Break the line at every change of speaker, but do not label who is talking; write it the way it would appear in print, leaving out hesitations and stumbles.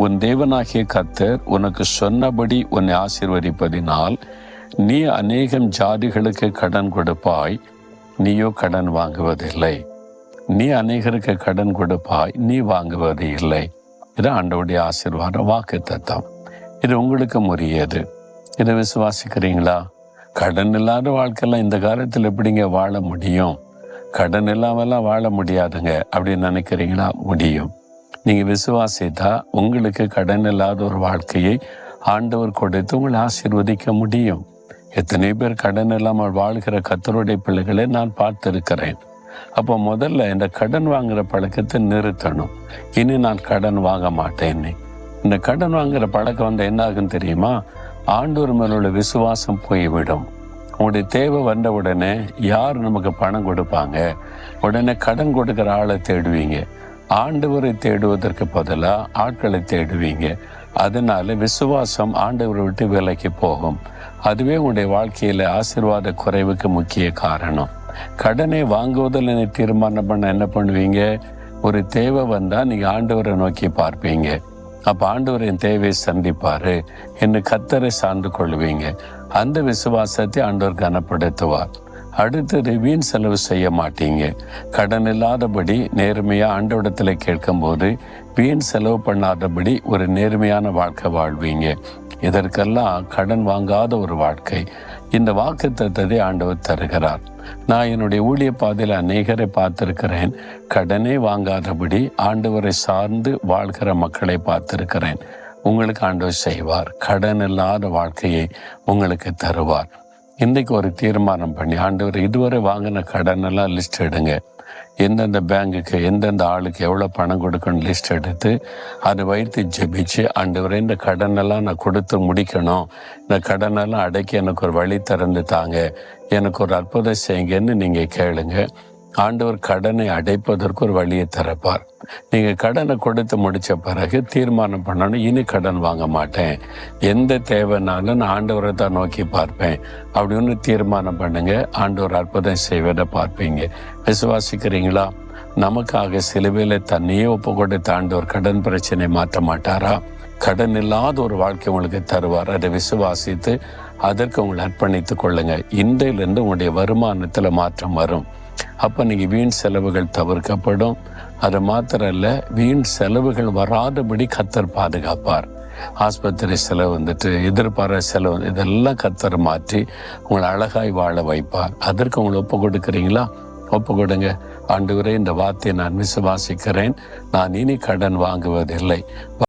உன் தேவனாகிய கர்த்தர் உனக்கு சொன்னபடி உன்னை ஆசீர்வதிப்பதினால் நீ அநேகம் ஜாதிகளுக்கு கடன் கொடுப்பாய், நீயோ கடன் வாங்குவதில்லை. நீ அநேகருக்கு கடன் கொடுப்பாய், நீ வாங்குவது இல்லை. இது ஆண்டவருடைய ஆசீர்வாத வாக்குத்தத்தம். இது உங்களுக்கு உரியது. இதை விசுவாசிக்கிறீங்களா? கடன் இல்லாத வாழ்க்கையெல்லாம் இந்த காலத்தில் எப்படிங்க வாழ முடியும்? கடன் இல்லாமலாம் வாழ முடியாதுங்க அப்படின்னு நினைக்கிறீங்களா? முடியும். நீங்கள் விசுவாசித்தா உங்களுக்கு கடன் இல்லாத ஒரு வாழ்க்கையை ஆண்டவர் கொடுத்து உங்களை ஆசீர்வதிக்க முடியும். எத்தனை பேர் கடன் இல்லாமல் வாழ்கிற கர்த்தருடைய பிள்ளைகளை நான் பார்த்திருக்கிறேன். அப்போ முதல்ல இந்த கடன் வாங்குற பழக்கத்தை நிறுத்தணும். இனி நான் கடன் வாங்க மாட்டேன். இந்த கடன் வாங்குற பழக்கம் வந்து என்ன ஆகுன்னு தெரியுமா? ஆண்டவர் மேலுள்ள விசுவாசம் போய்விடும். உங்களுடைய தேவை வந்த உடனே யார் நமக்கு பணம் கொடுப்பாங்க? உடனே கடன் கொடுக்குற ஆளை தேடுவீங்க. ஆண்டவரை தேடுவதற்கு பதிலாக ஆட்களை தேடுவீங்க. அதனால விசுவாசம் ஆண்டவரை விட்டு விலைக்கு போகும். அதுவே உங்களுடைய வாழ்க்கையில் ஆசீர்வாத குறைவுக்கு முக்கிய காரணம். கடனை வாங்குவதில் நீ தீர்மானம் பண்ண என்ன பண்ணுவீங்க? ஒரு தேவை வந்தால் நீங்கள் ஆண்டவரை நோக்கி பார்ப்பீங்க. அப்போ ஆண்டவரின் தேவையை சந்திப்பார் என்று கர்த்தரை சார்ந்து கொள்வீங்க. அந்த விசுவாசத்தை ஆண்டவர் கனப்படுத்துவார். அடுத்தது வீண் செலவு செய்ய மாட்டீங்க. கடன் இல்லாதபடி நேர்மையாக ஆண்டவரிடத்தில் கேட்கும்போது வீண் செலவு பண்ணாதபடி ஒரு நேர்மையான வாழ்க்கை வாழ்வீங்க. இதற்கெல்லாம் கடன் வாங்காத ஒரு வாழ்க்கை. இந்த வாக்குத்தத்தத்தை ஆண்டவர் தருகிறார். நான் என்னுடைய ஊழிய பாதையில் அநேகரை பார்த்திருக்கிறேன். கடனே வாங்காதபடி ஆண்டவரை சார்ந்து வாழ்கிற மக்களை பார்த்திருக்கிறேன். உங்களுக்கு ஆண்டவர் செய்வார். கடன் இல்லாத வாழ்க்கையை உங்களுக்கு தருவார். இன்றைக்கு ஒரு தீர்மானம் பண்ணி ஆண்டவர் இதுவரை வாங்கின கடனெல்லாம் லிஸ்ட் எடுங்க. எந்தெந்த பேங்குக்கு எந்தெந்த ஆளுக்கு எவ்வளோ பணம் கொடுக்கணும் லிஸ்ட் எடுத்து அதை வைத்து ஜெபிச்சு, ஆண்டவரை இந்த கடனெல்லாம் நான் கொடுத்து முடிக்கணும், இந்த கடனெல்லாம் அடைக்கி எனக்கு ஒரு வழி திறந்து தாங்க, எனக்கு ஒரு அற்புதம் செய்யுங்கன்னு நீங்கள் கேளுங்க. ஆண்டவர் கடனை அடைப்பதற்கு ஒரு வழியை திறப்பார். நீங்கள் கடனை கொடுத்து முடித்த பிறகு தீர்மானம் பண்ணணும், இனி கடன் வாங்க மாட்டேன், எந்த தேவைனாலும் நான் ஆண்டவரை தான் நோக்கி பார்ப்பேன் அப்படின்னு தீர்மானம் பண்ணுங்க. ஆண்டவர் அற்புதம் செய்வதை பார்ப்பீங்க. விசுவாசிக்கிறீங்களா? நமக்காக சிலுவையில் தன்னையே ஒப்பு கொடுத்த ஆண்டவர் கடன் பிரச்சனை மாற்ற மாட்டாரா? கடன் இல்லாத ஒரு வாழ்க்கை உங்களுக்கு தருவார். அதை விசுவாசித்து அதற்கு உங்களை அர்ப்பணித்துக் கொள்ளுங்க. இன்றையிலிருந்து உங்களுடைய வருமானத்தில் மாற்றம் வரும். அப்போ நீங்கள் வீண் செலவுகள் தவிர்க்கப்படும். அது மாத்திரம் இல்லை, வீண் செலவுகள் வராதபடி கர்த்தர் பாதுகாப்பார். ஆஸ்பத்திரி செலவு வந்துட்டு எதிர்பாராத செலவு இதெல்லாம் கர்த்தர் மாற்றி உங்களை அழகாய் வாழ வைப்பார். அதற்கு உங்களை ஒப்பு கொடுக்குறீங்களா? ஒப்பு கொடுங்க. ஆண்டவரே, இந்த வார்த்தையை நான் விசுவாசிக்கிறேன். நான் இனி கடன் வாங்குவதில்லை.